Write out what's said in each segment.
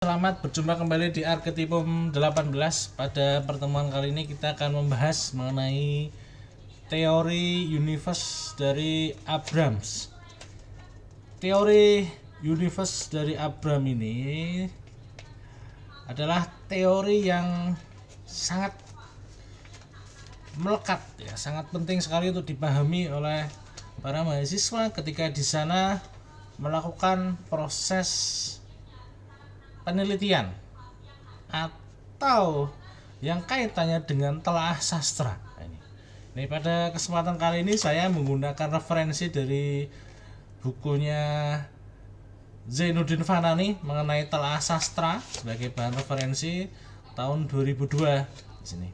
Selamat berjumpa kembali di Arketipum 18. Pada pertemuan kali ini kita akan membahas mengenai teori universe dari Abrams. Teori universe dari Abrams ini adalah teori yang sangat melekat ya, sangat penting sekali untuk dipahami oleh para mahasiswa ketika di sana melakukan proses penelitian atau yang kaitannya dengan telaah sastra. Ini pada kesempatan kali ini saya menggunakan referensi dari bukunya Zainuddin Fanani mengenai telaah sastra sebagai bahan referensi tahun 2002 di sini.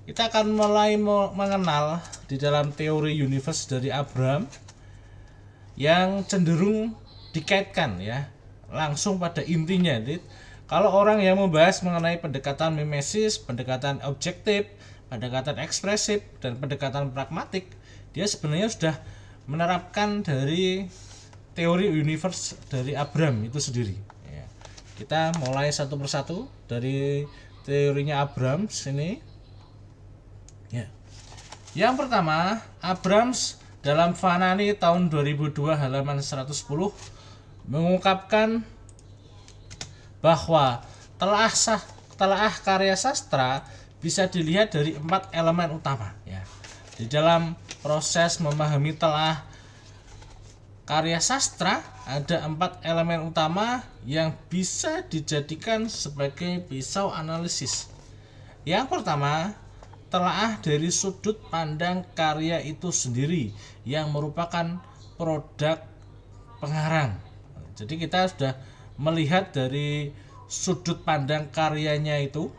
Kita akan mulai mengenal di dalam teori universe dari Abrams yang cenderung dikaitkan ya langsung pada intinya. Jadi, kalau orang yang membahas mengenai pendekatan mimesis, pendekatan objektif, pendekatan ekspresif, dan pendekatan pragmatik, dia sebenarnya sudah menerapkan dari teori universe dari Abrams itu sendiri ya. Kita mulai satu persatu dari teorinya Abrams ini ya. Yang pertama, Abrams dalam Fanani tahun 2002 halaman 110 mengungkapkan bahwa telaah karya sastra bisa dilihat dari 4 elemen utama ya. Di dalam proses memahami telaah karya sastra ada 4 elemen utama yang bisa dijadikan sebagai pisau analisis. Yang pertama, telaah dari sudut pandang karya itu sendiri yang merupakan produk pengarang. Jadi kita sudah melihat dari sudut pandang karyanya itu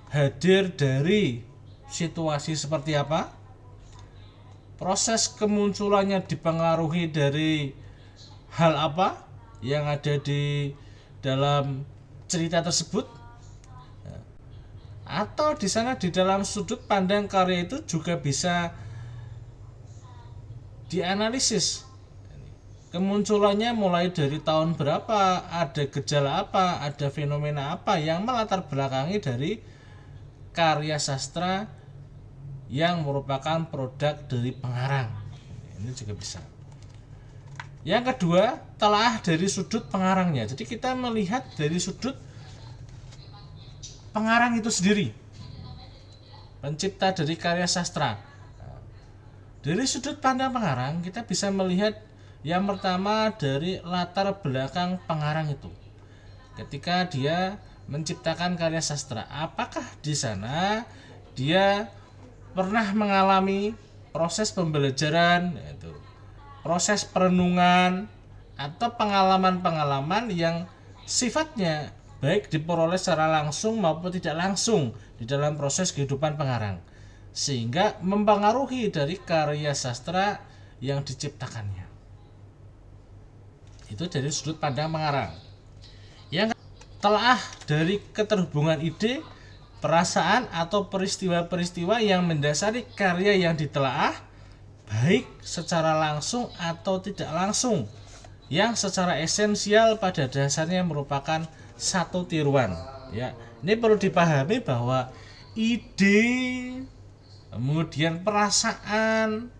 hadir dari situasi seperti apa, proses kemunculannya dipengaruhi dari hal apa yang ada di dalam cerita tersebut, atau di sana di dalam sudut pandang karya itu juga bisa dianalisis kemunculannya mulai dari tahun berapa, ada gejala apa, ada fenomena apa yang melatar belakangi dari karya sastra yang merupakan produk dari pengarang. Ini juga bisa. Yang kedua, telaah dari sudut pengarangnya. Jadi kita melihat dari sudut pengarang itu sendiri, pencipta dari karya sastra. Dari sudut pandang pengarang kita bisa melihat yang pertama dari latar belakang pengarang itu. Ketika dia menciptakan karya sastra, apakah di sana dia pernah mengalami proses pembelajaran, yaitu proses perenungan atau pengalaman-pengalaman yang sifatnya baik diperoleh secara langsung maupun tidak langsung di dalam proses kehidupan pengarang, sehingga mempengaruhi dari karya sastra yang diciptakannya. Itu dari sudut pandang pengarang. Yang telaah dari keterhubungan ide, perasaan atau peristiwa-peristiwa yang mendasari karya yang ditelaah, baik secara langsung atau tidak langsung, yang secara esensial pada dasarnya merupakan satu tiruan ya. Ini perlu dipahami bahwa ide, kemudian perasaan,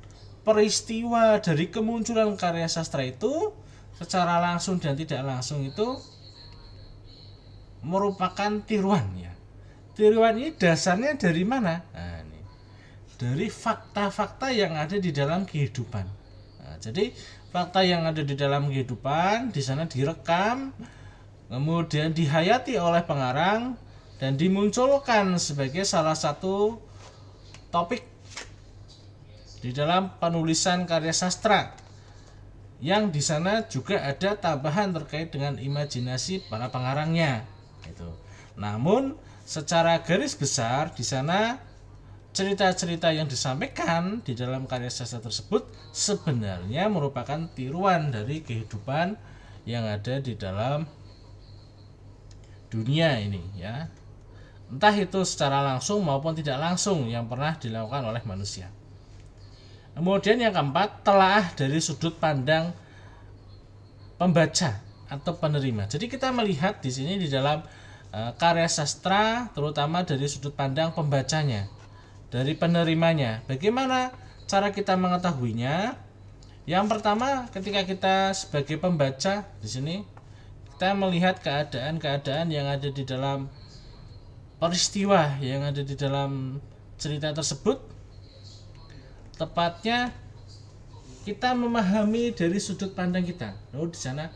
peristiwa dari kemunculan karya sastra itu secara langsung dan tidak langsung itu merupakan tiruan ya. Tiruan ini dasarnya dari mana? Nah, ini dari fakta-fakta yang ada di dalam kehidupan. Nah, jadi fakta yang ada di dalam kehidupan di sana direkam, kemudian dihayati oleh pengarang dan dimunculkan sebagai salah satu topik di dalam penulisan karya sastra, yang di sana juga ada tambahan terkait dengan imajinasi para pengarangnya. Namun secara garis besar di sana cerita-cerita yang disampaikan di dalam karya sastra tersebut sebenarnya merupakan tiruan dari kehidupan yang ada di dalam dunia ini ya. Entah itu secara langsung maupun tidak langsung yang pernah dilakukan oleh manusia. Kemudian yang keempat, telaah dari sudut pandang pembaca atau penerima. Jadi kita melihat di sini di dalam karya sastra terutama dari sudut pandang pembacanya, dari penerimanya. Bagaimana cara kita mengetahuinya? Yang pertama, ketika kita sebagai pembaca di sini kita melihat keadaan-keadaan yang ada di dalam peristiwa yang ada di dalam cerita tersebut. Tepatnya kita memahami dari sudut pandang kita. Lalu di sana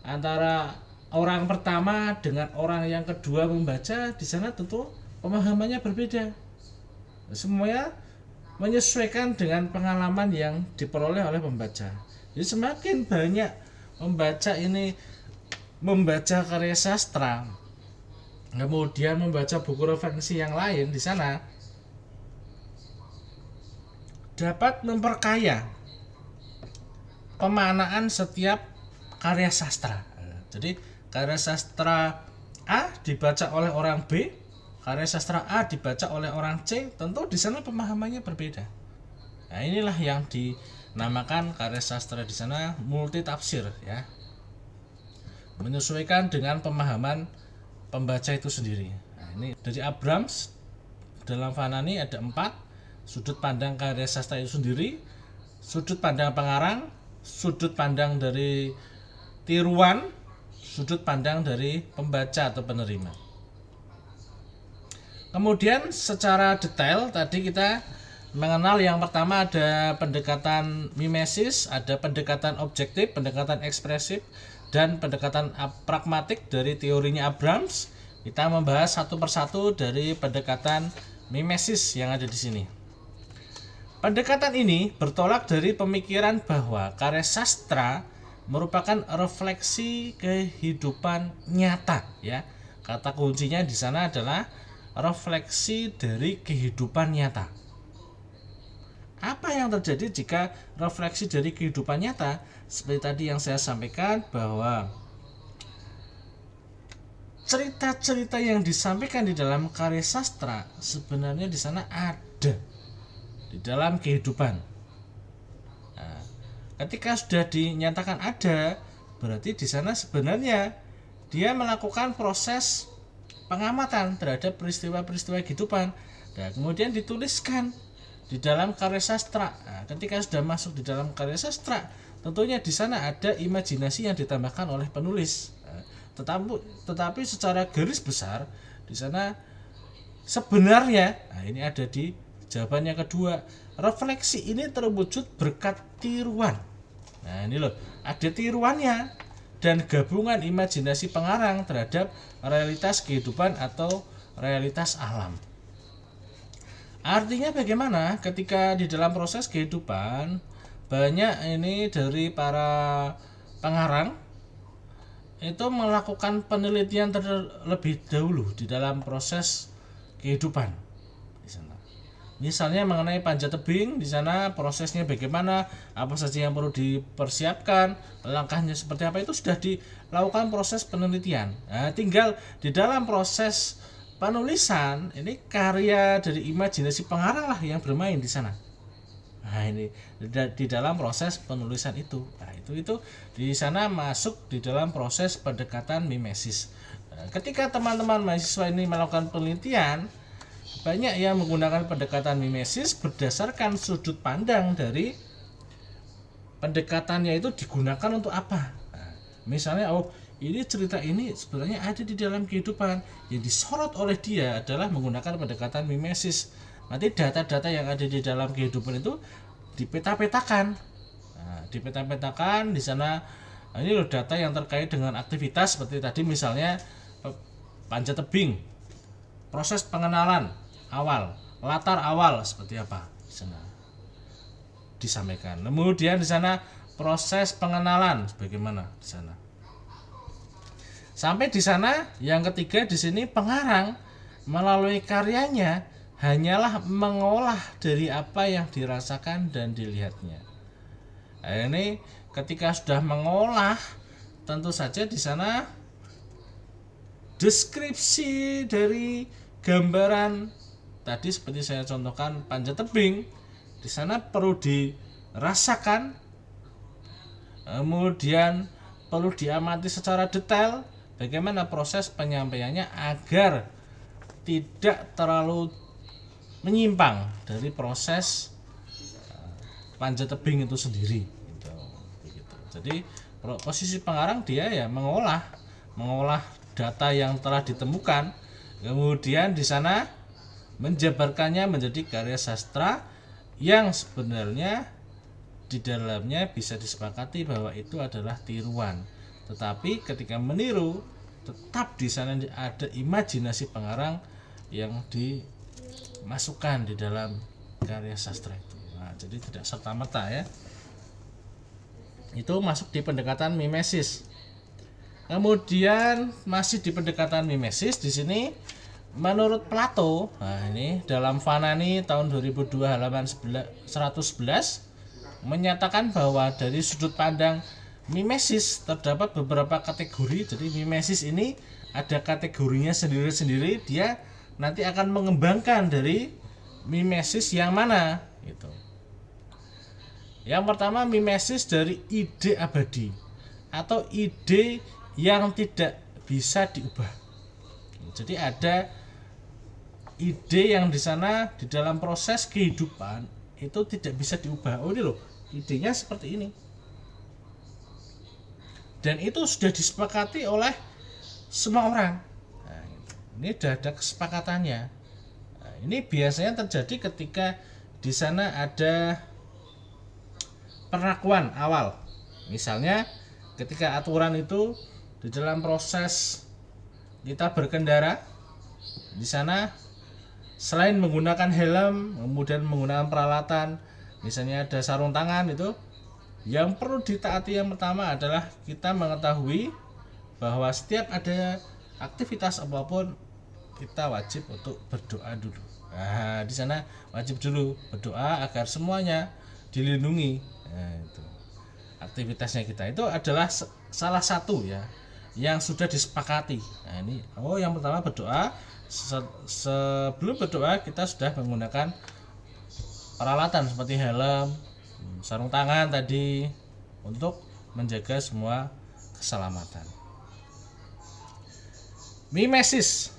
antara orang pertama dengan orang yang kedua membaca, di sana tentu pemahamannya berbeda. Semuanya menyesuaikan dengan pengalaman yang diperoleh oleh pembaca. Jadi semakin banyak pembaca ini membaca karya sastra, kemudian membaca buku referensi yang lain, di sana dapat memperkaya pemaknaan setiap karya sastra. Jadi karya sastra A dibaca oleh orang B, karya sastra A dibaca oleh orang C, tentu di sana pemahamannya berbeda. Nah, inilah yang dinamakan karya sastra di sana multi tafsir, ya. Menyesuaikan dengan pemahaman pembaca itu sendiri. Nah, ini dari Abrams dalam Vanani ada 4 sudut pandang karya sastra itu sendiri: sudut pandang pengarang, sudut pandang dari tiruan, sudut pandang dari pembaca atau penerima. Kemudian secara detail tadi kita mengenal yang pertama ada pendekatan mimesis, ada pendekatan objektif, pendekatan ekspresif, dan pendekatan pragmatik dari teorinya Abrams. Kita membahas satu persatu dari pendekatan mimesis yang ada di sini. Pendekatan ini bertolak dari pemikiran bahwa karya sastra merupakan refleksi kehidupan nyata, ya. Kata kuncinya di sana adalah refleksi dari kehidupan nyata. Apa yang terjadi jika refleksi dari kehidupan nyata? Seperti tadi yang saya sampaikan bahwa cerita-cerita yang disampaikan di dalam karya sastra sebenarnya di sana ada di dalam kehidupan. Nah, ketika sudah dinyatakan ada, berarti di sana sebenarnya dia melakukan proses pengamatan terhadap peristiwa-peristiwa kehidupan dan kemudian dituliskan di dalam karya sastra. Nah, ketika sudah masuk di dalam karya sastra, tentunya di sana ada imajinasi yang ditambahkan oleh penulis. Nah, tetapi secara garis besar di sana sebenarnya, nah ini ada di jawaban yang kedua, refleksi ini terwujud berkat tiruan. Nah ini loh, ada tiruannya dan gabungan imajinasi pengarang terhadap realitas kehidupan atau realitas alam. Artinya bagaimana ketika di dalam proses kehidupan banyak ini dari para pengarang itu melakukan penelitian terlebih dahulu di dalam proses kehidupan. Misalnya mengenai panjat tebing, di sana prosesnya bagaimana, apa saja yang perlu dipersiapkan, langkahnya seperti apa, itu sudah dilakukan proses penelitian. Nah, tinggal di dalam proses penulisan, ini karya dari imajinasi pengarang lah yang bermain di sana. Nah, ini di dalam proses penulisan itu. Nah, itu di sana masuk di dalam proses pendekatan mimesis. Nah, ketika teman-teman mahasiswa ini melakukan penelitian, banyak yang menggunakan pendekatan mimesis berdasarkan sudut pandang dari pendekatannya itu digunakan untuk apa. Nah, misalnya, ini cerita ini sebenarnya ada di dalam kehidupan, yang disorot oleh dia adalah menggunakan pendekatan mimesis. Nanti data-data yang ada di dalam kehidupan itu dipeta-petakan. Nah, dipeta-petakan di sana. Nah, ini loh data yang terkait dengan aktivitas seperti tadi misalnya panjat tebing, proses pengenalan awal, latar awal seperti apa di sana disampaikan. Kemudian di sana proses pengenalan bagaimana di sana. Sampai di sana yang ketiga di sini pengarang melalui karyanya hanyalah mengolah dari apa yang dirasakan dan dilihatnya. Nah, ini ketika sudah mengolah, tentu saja di sana deskripsi dari gambaran tadi seperti saya contohkan panjat tebing, di sana perlu dirasakan, kemudian perlu diamati secara detail bagaimana proses penyampaiannya agar tidak terlalu menyimpang dari proses panjat tebing itu sendiri gitu. Jadi posisi pengarang dia ya mengolah data yang telah ditemukan, kemudian di sana menjabarkannya menjadi karya sastra yang sebenarnya di dalamnya bisa disepakati bahwa itu adalah tiruan. Tetapi ketika meniru, tetap di sana ada imajinasi pengarang yang dimasukkan di dalam karya sastra itu. Nah, jadi tidak serta-merta ya. Itu masuk di pendekatan mimesis. Kemudian masih di pendekatan mimesis di sini menurut Plato, nah ini dalam Fanani tahun 2002 halaman 111 menyatakan bahwa dari sudut pandang mimesis terdapat beberapa kategori. Jadi mimesis ini ada kategorinya sendiri-sendiri, dia nanti akan mengembangkan dari mimesis yang mana gitu. Yang pertama mimesis dari ide abadi atau ide yang tidak bisa diubah. Jadi ada ide yang di sana di dalam proses kehidupan itu tidak bisa diubah. Oh ini loh, idenya seperti ini. Dan itu sudah disepakati oleh semua orang. Nah, ini sudah ada kesepakatannya. Nah, ini biasanya terjadi ketika di sana ada pengakuan awal. Misalnya ketika aturan itu di dalam proses kita berkendara, di sana selain menggunakan helm, kemudian menggunakan peralatan, misalnya ada sarung tangan, itu yang perlu ditaati yang pertama adalah kita mengetahui bahwa setiap ada aktivitas apapun kita wajib untuk berdoa dulu. Nah, di sana wajib dulu berdoa agar semuanya dilindungi. Nah, itu aktivitasnya kita itu adalah salah satu ya yang sudah disepakati. Nah, ini yang pertama berdoa. Sebelum berdoa kita sudah menggunakan peralatan seperti helm, sarung tangan tadi untuk menjaga semua keselamatan. Mimesis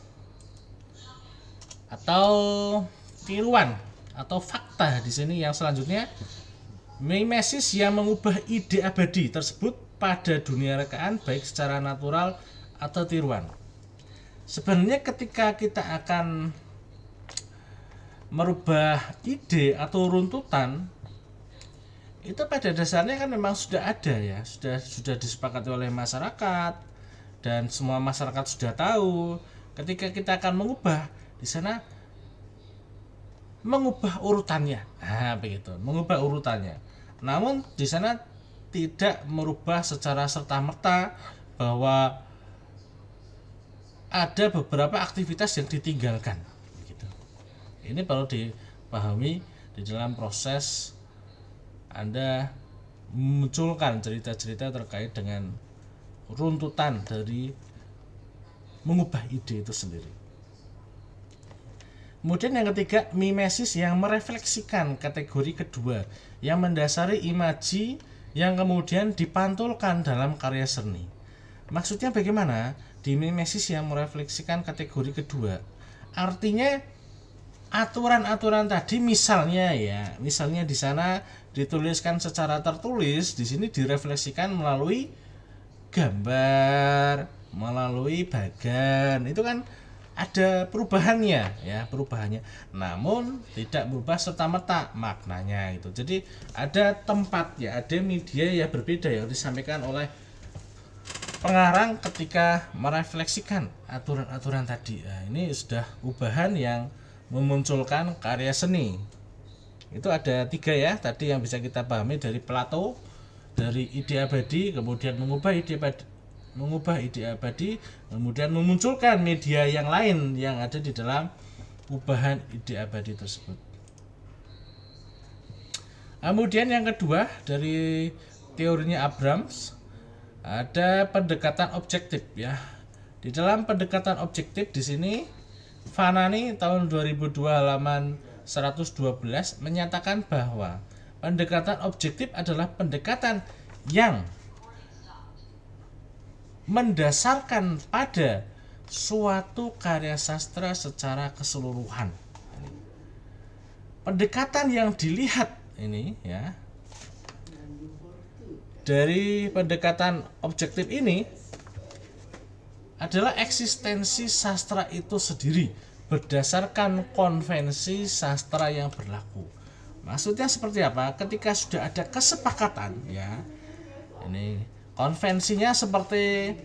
atau tiruan atau fakta di sini yang selanjutnya, mimesis yang mengubah ide abadi tersebut pada dunia rekaan baik secara natural atau tiruan. Sebenarnya ketika kita akan merubah ide atau runtutan itu pada dasarnya kan memang sudah ada ya, sudah disepakati oleh masyarakat dan semua masyarakat sudah tahu. Ketika kita akan mengubah di sana mengubah urutannya. Nah, begitu, mengubah urutannya. Namun di sana tidak merubah secara serta-merta bahwa ada beberapa aktivitas yang ditinggalkan gitu. Ini perlu dipahami di dalam proses Anda memunculkan cerita-cerita terkait dengan runtutan dari mengubah ide itu sendiri. Kemudian yang ketiga, mimesis yang merefleksikan kategori kedua yang mendasari imaji yang kemudian dipantulkan dalam karya seni. Maksudnya bagaimana? Di mimesis yang merefleksikan kategori kedua, artinya aturan-aturan tadi misalnya di sana dituliskan secara tertulis, di sini direfleksikan melalui gambar, melalui bagan, itu kan ada perubahannya. Namun tidak berubah serta-merta maknanya itu. Jadi ada tempat ada media yang berbeda yang disampaikan oleh pengarang ketika merefleksikan aturan-aturan tadi. Nah, ini sudah ubahan yang memunculkan karya seni. Itu ada 3 ya tadi yang bisa kita pahami dari Plato, dari ide abadi, kemudian mengubah ide abadi, kemudian memunculkan media yang lain yang ada di dalam ubahan ide abadi tersebut. Kemudian yang kedua dari teorinya Abrams ada pendekatan objektif ya. Di dalam pendekatan objektif di sini Fanani tahun 2002 halaman 112 menyatakan bahwa pendekatan objektif adalah pendekatan yang mendasarkan pada suatu karya sastra secara keseluruhan. Pendekatan yang dilihat ini ya, dari pendekatan objektif ini adalah eksistensi sastra itu sendiri berdasarkan konvensi sastra yang berlaku. Maksudnya seperti apa? Ketika sudah ada kesepakatan ya, ini konvensinya seperti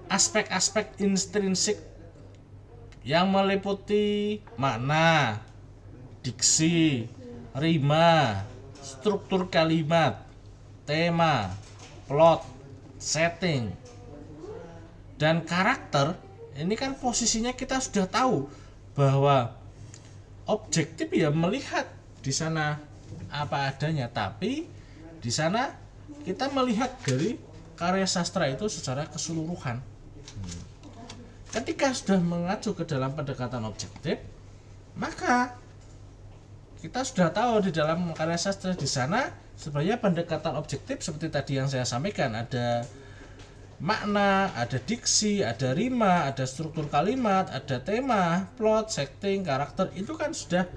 aspek-aspek intrinsik yang meliputi makna, diksi, rima, struktur kalimat, tema, plot, setting, dan karakter. Ini kan posisinya kita sudah tahu bahwa objektif ya melihat di sana apa adanya, tapi di sana kita melihat dari karya sastra itu secara keseluruhan. Ketika sudah mengacu ke dalam pendekatan objektif, maka kita sudah tahu di dalam karya sastra di sana sebenarnya pendekatan objektif seperti tadi yang saya sampaikan, ada makna, ada diksi, ada rima, ada struktur kalimat, ada tema, plot, setting, karakter, itu kan sudah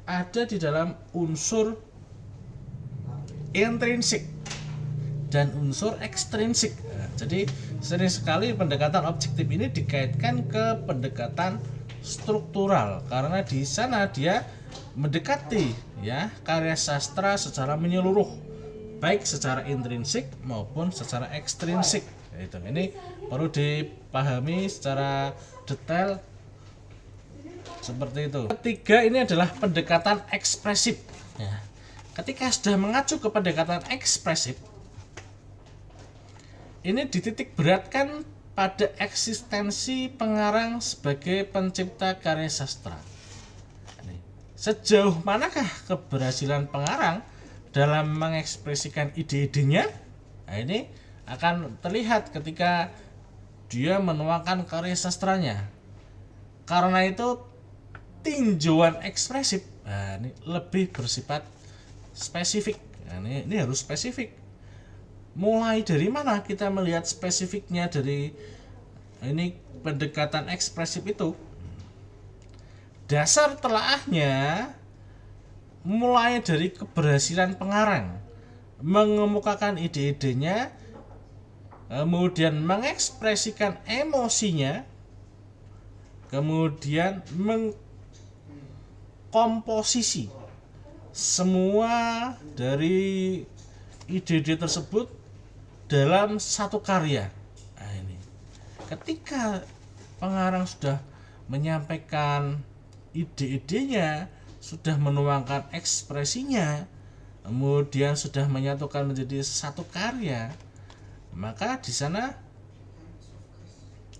ada di dalam unsur intrinsik dan unsur ekstrinsik. Nah, jadi sering sekali pendekatan objektif ini dikaitkan ke pendekatan struktural karena di sana dia mendekati ya karya sastra secara menyeluruh, baik secara intrinsik maupun secara ekstrinsik. Ini perlu dipahami secara detail seperti itu. Ketiga ini adalah pendekatan ekspresif. Ya. Ketika sudah mengacu ke pendekatan ekspresif, ini dititik beratkan pada eksistensi pengarang sebagai pencipta karya sastra. Sejauh manakah keberhasilan pengarang dalam mengekspresikan ide-idenya? Nah, ini akan terlihat ketika dia menuangkan karya sastranya. Karena itu tinjauan ekspresif ini lebih bersifat spesifik. Nah, ini harus spesifik. Mulai dari mana kita melihat spesifiknya dari ini pendekatan ekspresif itu? Dasar telaahnya mulai dari keberhasilan pengarang mengemukakan ide-idenya, kemudian mengekspresikan emosinya, kemudian mengkomposisi semua dari ide-ide tersebut dalam satu karya. Nah, ini ketika pengarang sudah menyampaikan ide-idenya, sudah menuangkan ekspresinya, kemudian sudah menyatukan menjadi satu karya, maka di sana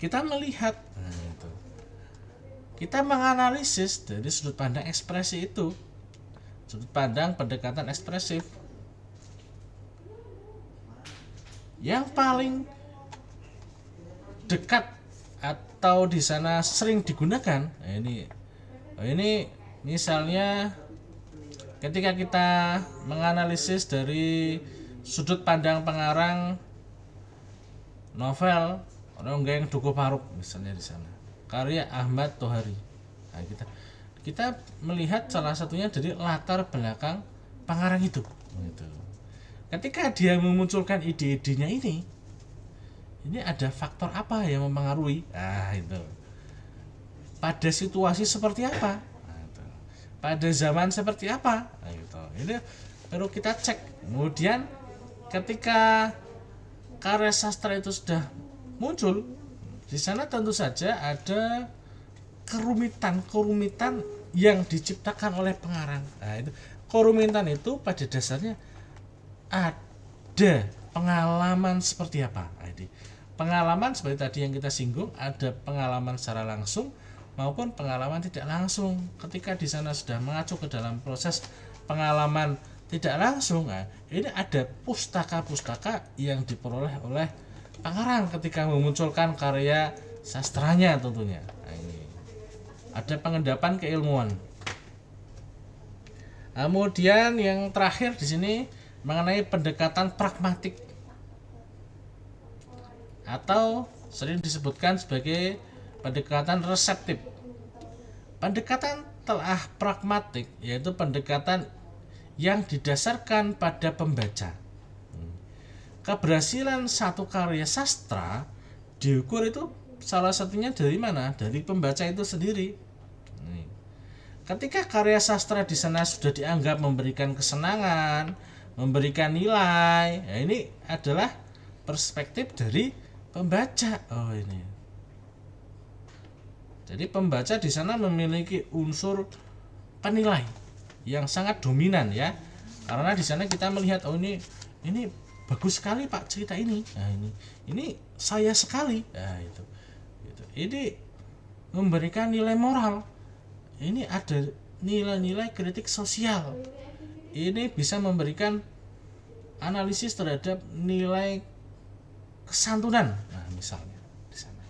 kita melihat, kita menganalisis dari sudut pandang ekspresi itu, sudut pandang pendekatan ekspresif. Yang paling dekat atau di sana sering digunakan, ini misalnya ketika kita menganalisis dari sudut pandang pengarang novel Ronggeng Dukuh Paruk misalnya di sana, karya Ahmad Tohari. Nah, kita melihat salah satunya dari latar belakang pengarang itu. Ketika dia memunculkan ide-idenya ini ada faktor apa yang mempengaruhi? Itu. Pada situasi seperti apa? Pada zaman seperti apa? Ini perlu kita cek. Kemudian ketika karya sastra itu sudah muncul, di sana tentu saja ada kerumitan yang diciptakan oleh pengarang. Kerumitan itu pada dasarnya ada pengalaman seperti apa. Pengalaman seperti tadi yang kita singgung, ada pengalaman secara langsung maupun pengalaman tidak langsung. Ketika di sana sudah mengacu ke dalam proses pengalaman tidak langsung, ini ada pustaka-pustaka yang diperoleh oleh pengarang ketika memunculkan karya sastranya tentunya. Ini ada pengendapan keilmuan. Kemudian yang terakhir di sini mengenai pendekatan pragmatik. atau sering disebutkan sebagai pendekatan reseptif. Pendekatan telah pragmatik yaitu pendekatan yang didasarkan pada pembaca. Keberhasilan satu karya sastra diukur itu salah satunya dari mana? Dari pembaca itu sendiri. Ketika karya sastra di sana sudah dianggap memberikan kesenangan, memberikan nilai, ya ini adalah perspektif dari pembaca. Oh ini. Jadi pembaca di sana memiliki unsur penilai yang sangat dominan ya. Karena di sana kita melihat ini bagus sekali Pak cerita ini. Nah, ini saya sekali. Nah, itu. Ini memberikan nilai moral. Ini ada nilai-nilai kritik sosial. Ini bisa memberikan analisis terhadap nilai kesantunan. Nah, misalnya di sana.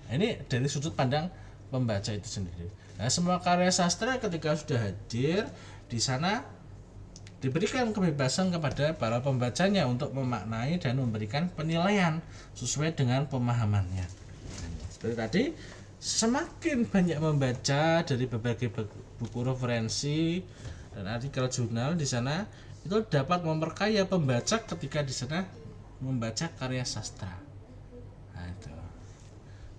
Nah, ini dari sudut pandang pembaca itu sendiri. Nah, semua karya sastra ketika sudah hadir di sana diberikan kebebasan kepada para pembacanya untuk memaknai dan memberikan penilaian sesuai dengan pemahamannya. Seperti tadi, semakin banyak membaca dari berbagai buku referensi dan artikel jurnal di sana itu dapat memperkaya pembaca ketika di sana membaca karya sastra. Nah, itu.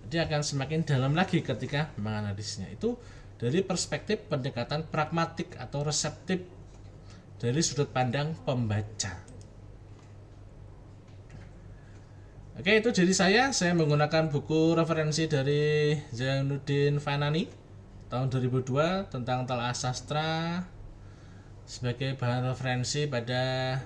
Jadi akan semakin dalam lagi ketika menganalisisnya. Itu dari perspektif pendekatan pragmatik atau reseptif dari sudut pandang pembaca. Oke, itu jadi saya menggunakan buku referensi dari Zainuddin Fanani tahun 2002 tentang telaah sastra sebagai bahan referensi pada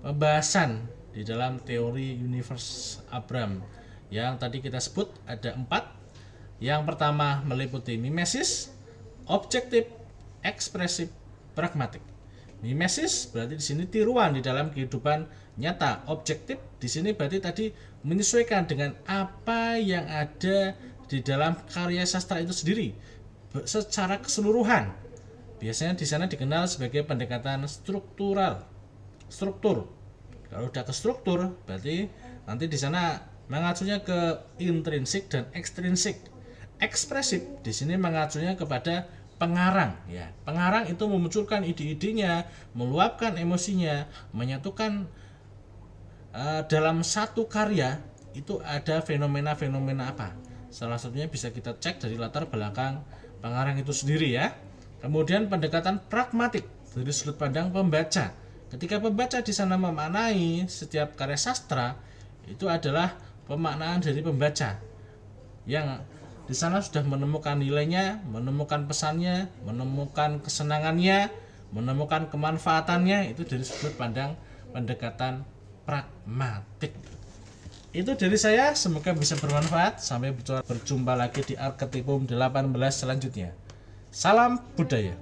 pembahasan di dalam teori universe Abraham yang tadi kita sebut ada 4. Yang pertama meliputi mimesis, objektif, ekspresif, pragmatik. Mimesis berarti di sini tiruan di dalam kehidupan nyata. Objektif di sini berarti tadi menyesuaikan dengan apa yang ada di dalam karya sastra itu sendiri secara keseluruhan. Biasanya di sana dikenal sebagai pendekatan struktur. Kalau udah ke struktur berarti nanti di sana mengacunya ke intrinsik dan ekstrinsik. Ekspresif di sini mengacunya kepada pengarang ya. Pengarang itu memunculkan ide-idenya, meluapkan emosinya, menyatukan dalam satu karya itu ada fenomena-fenomena apa. Salah satunya bisa kita cek dari latar belakang pengarang itu sendiri ya. Kemudian pendekatan pragmatik dari sudut pandang pembaca. Ketika pembaca di sana memaknai setiap karya sastra itu adalah pemaknaan dari pembaca yang di sana sudah menemukan nilainya, menemukan pesannya, menemukan kesenangannya, menemukan kemanfaatannya itu dari sudut pandang pendekatan pragmatik. Itu dari saya, semoga bisa bermanfaat. Sampai berjumpa lagi di Arketipum 18 selanjutnya. Salam budaya.